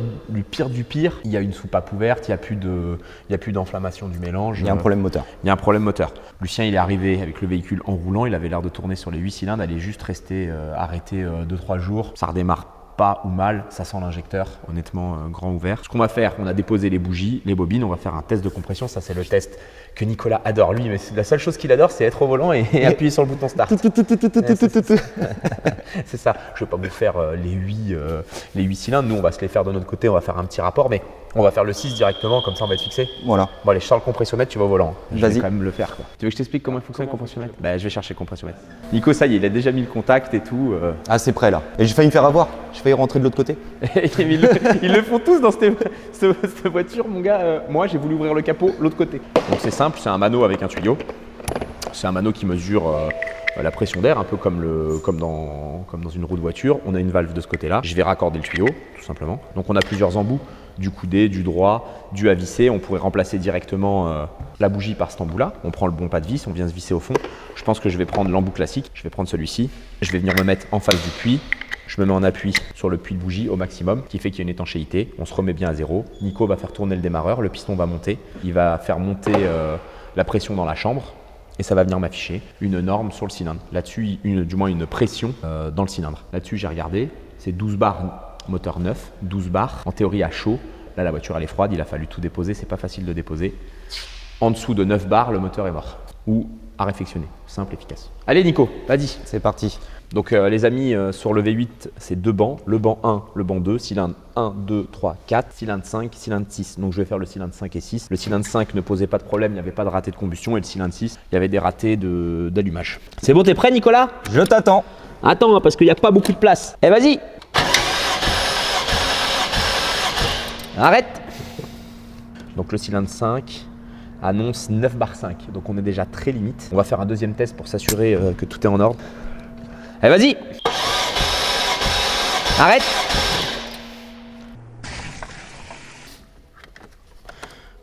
du pire, il y a une soupape ouverte, il n'y a plus d'enflammation du mélange. Il y a un problème moteur. Il y a un problème moteur. Lucien il est arrivé avec le véhicule en roulant, il avait l'air de tourner sur les 8 cylindres, elle est juste restée arrêtée 2-3 jours. Ça redémarre pas ou mal, ça sent l'injecteur, honnêtement, grand ouvert. Ce qu'on va faire, on a déposé les bougies, les bobines, on va faire un test de compression. Ça, c'est le test que Nicolas adore. Lui, mais la seule chose qu'il adore, c'est être au volant et appuyer sur le bouton start. C'est ça. Je ne vais pas vous faire les 8 cylindres. Nous, on va se les faire de notre côté. On va faire un petit rapport, mais on va faire le 6 directement. Comme ça, on va être fixé. Voilà. Bon, allez, je sors le compressiomètre, tu vas au volant. Je vais Vas-y. quand même le faire, quoi. Tu veux que je t'explique comment fonctionne le compressiomètre? Bah, je vais chercher le compressiomètre. Nico, ça y est, il a déjà mis le contact et tout. Ah, c'est prêt là. Et j'ai failli me faire avoir. J'ai failli rentrer de l'autre côté. Ils le font tous dans cette voiture, mon gars. Moi, j'ai voulu ouvrir le capot l'autre côté. Donc c'est simple, c'est un mano avec un tuyau. C'est un mano qui mesure la pression d'air, un peu comme dans une roue de voiture. On a une valve de ce côté-là. Je vais raccorder le tuyau, tout simplement. Donc on a plusieurs embouts, du coudé, du droit, du à visser. On pourrait remplacer directement la bougie par cet embout-là. On prend le bon pas de vis, on vient se visser au fond. Je pense que je vais prendre l'embout classique. Je vais prendre celui-ci. Je vais venir me mettre en face du puits. Je me mets en appui sur le puits de bougie au maximum, qui fait qu'il y a une étanchéité. On se remet bien à zéro. Nico va faire tourner le démarreur, le piston va monter. Il va faire monter la pression dans la chambre et ça va venir m'afficher une norme sur le cylindre. Là-dessus, du moins une pression dans le cylindre. Là-dessus, j'ai regardé, c'est 12 bars moteur neuf, 12 bars en théorie à chaud. Là, la voiture elle est froide, il a fallu tout déposer, c'est pas facile de déposer. En dessous de 9 bars, le moteur est mort ou à réfectionner. Simple, efficace. Allez Nico, vas-y. C'est parti. Donc les amis, sur le V8, c'est 2 bancs. Le banc 1, le banc 2, cylindre 1, 2, 3, 4, cylindre 5, cylindre 6. Donc je vais faire le cylindre 5 et 6. Le cylindre 5 ne posait pas de problème, il n'y avait pas de raté de combustion. Et le cylindre 6, il y avait des ratés d'allumage. C'est bon, t'es prêt Nicolas? Je t'attends. Attends, parce qu'il n'y a pas beaucoup de place. Eh vas-y. Arrête. Donc le cylindre 5 annonce 9 bar 5. Donc on est déjà très limite. On va faire un deuxième test pour s'assurer que tout est en ordre. Allez, vas-y. Arrête.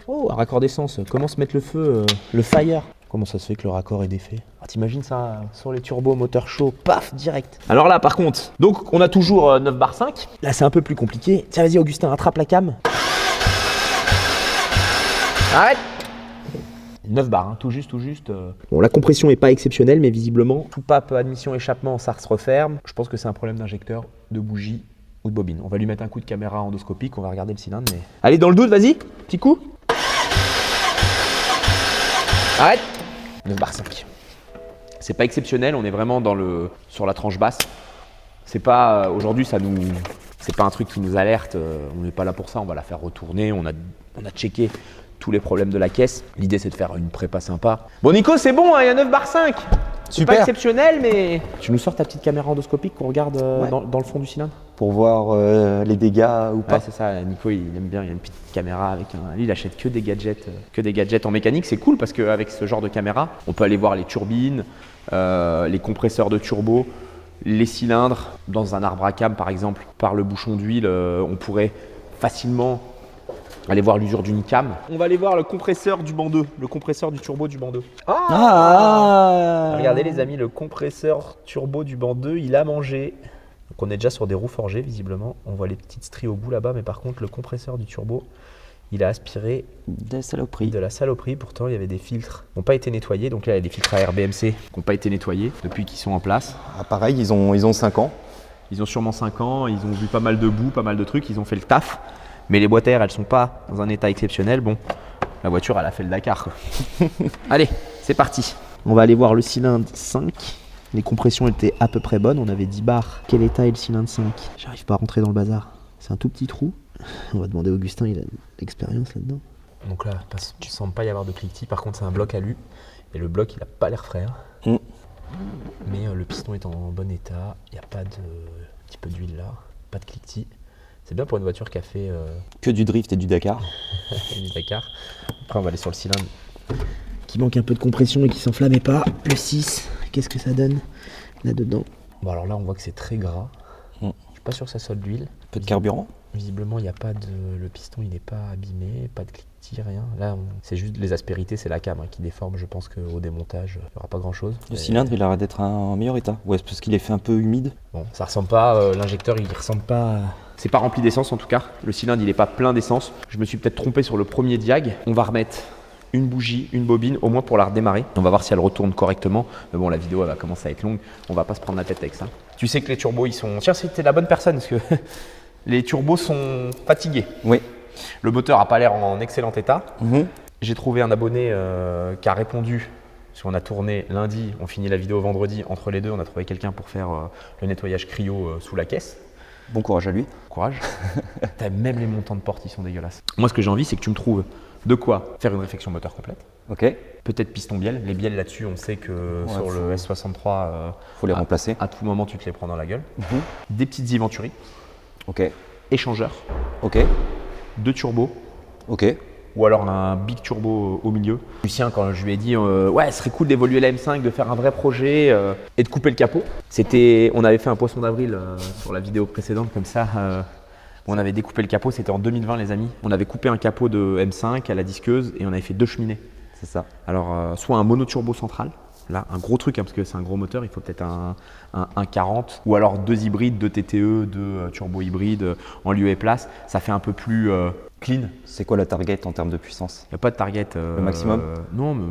Oh, un raccord d'essence. Comment se mettre le feu, le fire? Comment ça se fait que le raccord est défait? Ah, t'imagines ça sur les turbos, moteur chaud, paf, direct. Alors là, par contre, donc on a toujours 9 bar 5. Là, c'est un peu plus compliqué. Tiens, vas-y, Augustin, attrape la cam. Arrête. 9 bars, hein, tout juste. Bon, la compression n'est pas exceptionnelle, mais visiblement, tout pape, admission, échappement, ça se referme. Je pense que c'est un problème d'injecteur, de bougie ou de bobine. On va lui mettre un coup de caméra endoscopique, on va regarder le cylindre. Mais... Allez, dans le doute, vas-y, petit coup. Arrête. 9 bar 5. C'est pas exceptionnel, on est vraiment sur la tranche basse. C'est pas, aujourd'hui, c'est pas un truc qui nous alerte, on n'est pas là pour ça, on va la faire retourner, on a checké tous les problèmes de la caisse. L'idée, c'est de faire une prépa sympa. Bon, Nico, c'est bon, il y a 9 bar 5. C'est pas exceptionnel, mais... Tu nous sors ta petite caméra endoscopique qu'on regarde dans le fond du cylindre? Pour voir les dégâts ou pas. Ouais, c'est ça. Nico, il aime bien. Il y a une petite caméra avec un... Lui, il achète que des gadgets en mécanique. C'est cool parce qu'avec ce genre de caméra, on peut aller voir les turbines, les compresseurs de turbo, les cylindres. Dans un arbre à cam, par exemple, par le bouchon d'huile, on pourrait facilement... aller voir l'usure d'une cam. On va aller voir le compresseur du banc 2, le compresseur du turbo du banc 2. Regardez les amis, le compresseur turbo du banc 2, il a mangé. Donc on est déjà sur des roues forgées visiblement. On voit les petites stries au bout là-bas, mais par contre le compresseur du turbo, il a aspiré Des saloperies. de la saloperie. Pourtant il y avait des filtres qui n'ont pas été nettoyés. Donc là il y a des filtres à air BMC qui n'ont pas été nettoyés depuis qu'ils sont en place. Ah, pareil, ils ont 5 ans. Ils ont sûrement 5 ans, ils ont vu pas mal de boue, pas mal de trucs, ils ont fait le taf. Mais les boîtes à air, elles sont pas dans un état exceptionnel. Bon, la voiture, elle a fait le Dakar, quoi. Allez, c'est parti. On va aller voir le cylindre 5. Les compressions étaient à peu près bonnes. On avait 10 bars. Quel état est le cylindre 5? J'arrive pas à rentrer dans le bazar. C'est un tout petit trou. On va demander à Augustin, il a de l'expérience là-dedans. Donc là, tu sens pas y avoir de cliquetis. Par contre, c'est un bloc alu. Et le bloc, il a pas l'air frais. Mais le piston est en bon état. Il n'y a pas de petit peu d'huile là. Pas de cliquetis. C'est bien pour une voiture qui a fait... Que du drift et du Dakar. du Dakar. Après, on va aller sur le cylindre qui manque un peu de compression et qui s'enflammait pas. Le 6, qu'est-ce que ça donne là-dedans? Bon, alors là, on voit que c'est très gras. Je suis pas sûr que ça soit de l'huile. Peu de carburant. Visiblement, il n'y a pas de... Le piston, il n'est pas abîmé, pas de cliquetis, rien. Là, c'est juste les aspérités, c'est la cam qui déforme. Je pense qu'au démontage, il n'y aura pas grand-chose. Le cylindre, il a l'air d'être en meilleur état. Ouais, c'est parce qu'il est fait un peu humide. Bon, ça ressemble pas... L'injecteur, il ressemble pas... C'est pas rempli d'essence en tout cas. Le cylindre, il n'est pas plein d'essence. Je me suis peut-être trompé sur le premier diag. On va remettre une bougie, une bobine, au moins pour la redémarrer. On va voir si elle retourne correctement. Mais bon, la vidéo, elle va commencer à être longue. On va pas se prendre la tête avec ça. Tu sais que les turbos, ils sont. Tiens, c'était la bonne personne parce que les turbos sont fatigués. Oui. Le moteur n'a pas l'air en excellent état. Mhm. J'ai trouvé un abonné qui a répondu. Parce qu'on a tourné lundi, on finit la vidéo vendredi. Entre les deux, on a trouvé quelqu'un pour faire le nettoyage cryo sous la caisse. Bon courage à lui. Courage. T'as même les montants de porte, ils sont dégueulasses. Moi, ce que j'ai envie, c'est que tu me trouves de quoi faire une réflexion moteur complète. Ok. Peut-être piston bielle. Les bielles là-dessus, on sait que sur le S63, Faut les remplacer. à tout moment, tu te les prends dans la gueule. Mhm. Des petites Venturi, Ok. échangeurs, Ok. 2 turbos, Ok. ou alors un big turbo au milieu. Lucien, quand je lui ai dit ouais, ce serait cool d'évoluer la M5, de faire un vrai projet et de couper le capot. On avait fait un poisson d'avril sur la vidéo précédente comme ça. On avait découpé le capot, c'était en 2020 les amis. On avait coupé un capot de M5 à la disqueuse et on avait fait 2 cheminées. C'est ça. Alors soit un monoturbo central, là un gros truc hein, parce que c'est un gros moteur, il faut peut-être un 40, ou alors 2 hybrides, 2 TTE, 2 turbo hybrides en lieu et place. Ça fait un peu plus clean. C'est quoi la target en termes de puissance? Il n'y a pas de target. Le maximum Non, mais,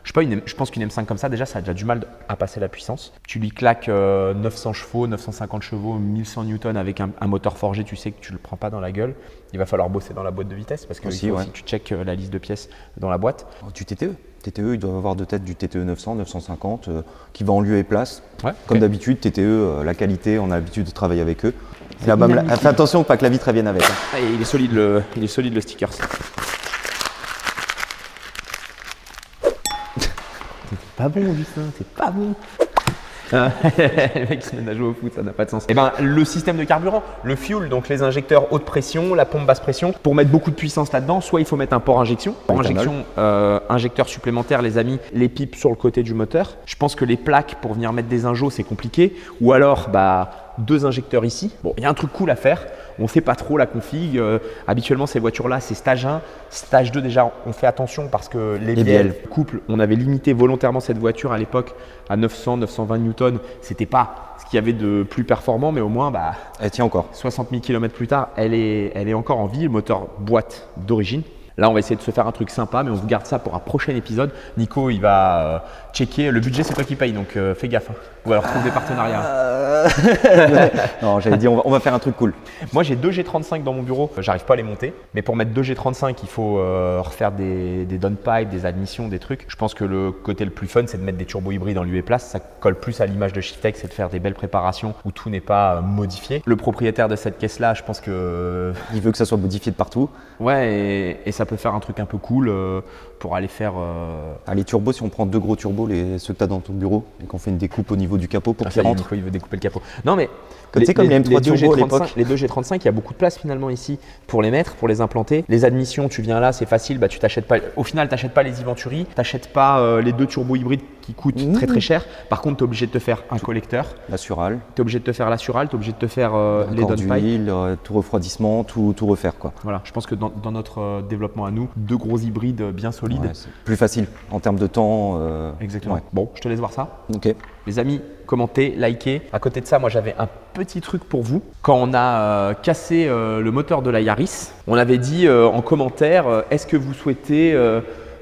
je sais pas, je pense qu'une M5 comme ça, déjà, ça a déjà du mal à passer la puissance. Tu lui claques 900 chevaux, 950 chevaux, 1100 Newton avec un moteur forgé, tu sais que tu le prends pas dans la gueule. Il va falloir bosser dans la boîte de vitesse parce que Aussi, il faut ouais. aussi que tu checkes la liste de pièces dans la boîte. Du TTE. TTE, il doit avoir de tête du TTE 900, 950, qui va en lieu et place. Ouais, Comme ok. d'habitude, TTE, la qualité, on a l'habitude de travailler avec eux. C'est Là-bas, inadmissible. fais attention pas que la vitre elle vienne avec. Hein. Ah, et il est solide le sticker. C'est pas bon, Justin, c'est pas bon. Les mecs se mettent à jouer au foot, ça n'a pas de sens. Et ben le système de carburant, le fuel, donc les injecteurs haute pression, la pompe basse pression, pour mettre beaucoup de puissance là-dedans, soit il faut mettre un port injection. Port injection, injecteur supplémentaire, les amis, les pipes sur le côté du moteur. Je pense que les plaques pour venir mettre des injos, c'est compliqué. Ou alors, 2 injecteurs ici. Bon, il y a un truc cool à faire. On sait pas trop la config. Habituellement, ces voitures-là, c'est stage 1. Stage 2, déjà, on fait attention parce que les bielles couple, on avait limité volontairement cette voiture à l'époque à 900, 920 Newton. C'était pas ce qu'il y avait de plus performant, mais au moins, Elle tient encore. 60 000 km plus tard, elle est encore en vie. Le moteur boîte d'origine. Là, on va essayer de se faire un truc sympa, mais on vous garde ça pour un prochain épisode. Nico, il va checker. Le budget, c'est toi qui paye, donc fais gaffe. Hein. Ou alors trouve des partenariats. Non, j'avais dit, on va faire un truc cool. Moi, j'ai 2 G35 dans mon bureau. J'arrive pas à les monter. Mais pour mettre 2 G35, il faut refaire des downpipes, des admissions, des trucs. Je pense que le côté le plus fun, c'est de mettre des turbos hybrides en lieu et place. Ça colle plus à l'image de Shiftex, c'est de faire des belles préparations où tout n'est pas modifié. Le propriétaire de cette caisse-là, je pense que Il veut que ça soit modifié de partout. ouais, et ça peut faire un truc un peu cool pour aller faire. Ah, les turbos, si on prend 2 gros turbos, ceux que tu as dans ton bureau, et qu'on fait une découpe au niveau du capot pour qu'ils rentrent. Nico, il veut découper le capot. Non, mais Tu sais, comme les M3 deux turbo à G35, l'époque. les 2 G35, il y a beaucoup de place finalement ici pour les mettre, pour les implanter. Les admissions, tu viens là, c'est facile. Tu t'achètes pas. Au final, tu n'achètes pas les Venturi, tu n'achètes pas les 2 turbos hybrides qui coûtent très très cher. Par contre, tu es obligé de te faire un collecteur, La Sural, tu es obligé de te faire la Sural, tu es obligé de te faire les corps downpipes. d'huile, tout refroidissement, tout refaire quoi. Voilà, je pense que dans notre développement à nous, 2 gros hybrides bien solides. Ouais, c'est plus facile en termes de temps. Exactement. Ouais. Bon, je te laisse voir ça. Ok. Les amis, commentez, likez. À côté de ça, moi j'avais un petit truc pour vous. Quand on a cassé le moteur de la Yaris, on avait dit en commentaire est-ce que vous souhaitez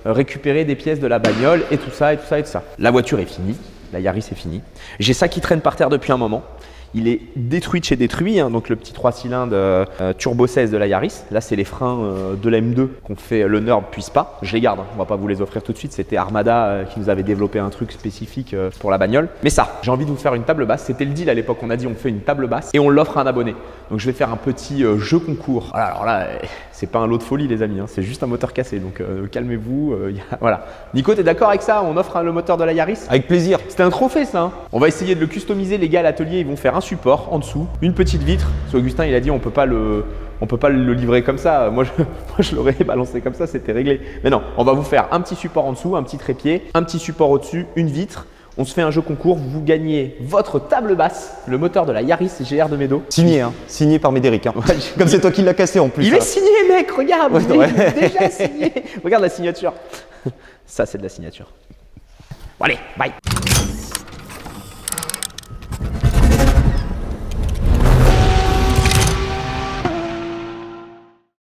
récupérer des pièces de la bagnole et tout ça et tout ça et tout ça. La voiture est finie, la Yaris est finie. J'ai ça qui traîne par terre depuis un moment. Il est détruit de chez détruit, hein, donc le petit 3 cylindres turbo 16 de la Yaris. Là, c'est les freins de la M2 qu'on fait l'honneur puisse pas. Je les garde, hein, on va pas vous les offrir tout de suite. C'était Armada qui nous avait développé un truc spécifique pour la bagnole. Mais ça, j'ai envie de vous faire une table basse. C'était le deal à l'époque. On a dit on fait une table basse et on l'offre à un abonné. Donc je vais faire un petit jeu concours. Voilà, alors là, c'est pas un lot de folie les amis, hein, c'est juste un moteur cassé. Donc calmez-vous. Voilà. Nico, t'es d'accord avec ça? On offre le moteur de la Yaris? Avec plaisir. C'était un trophée ça. Hein. On va essayer de le customiser. Les gars à l'atelier, ils vont faire un support en dessous, une petite vitre. Parce qu'Augustin, il a dit on peut pas le livrer comme ça. Moi, je l'aurais balancé comme ça, c'était réglé. Mais non, on va vous faire un petit support en dessous, un petit trépied, un petit support au-dessus, une vitre. On se fait un jeu concours. Vous gagnez votre table basse, le moteur de la Yaris GR de Médo. Signé, hein. Signé par Médéric. Hein. Comme c'est toi qui l'as cassé en plus. Il hein. est signé, mec. Regarde, Ouais, il ouais. est déjà signé. Regarde la signature. Ça, c'est de la signature. Bon, allez, bye.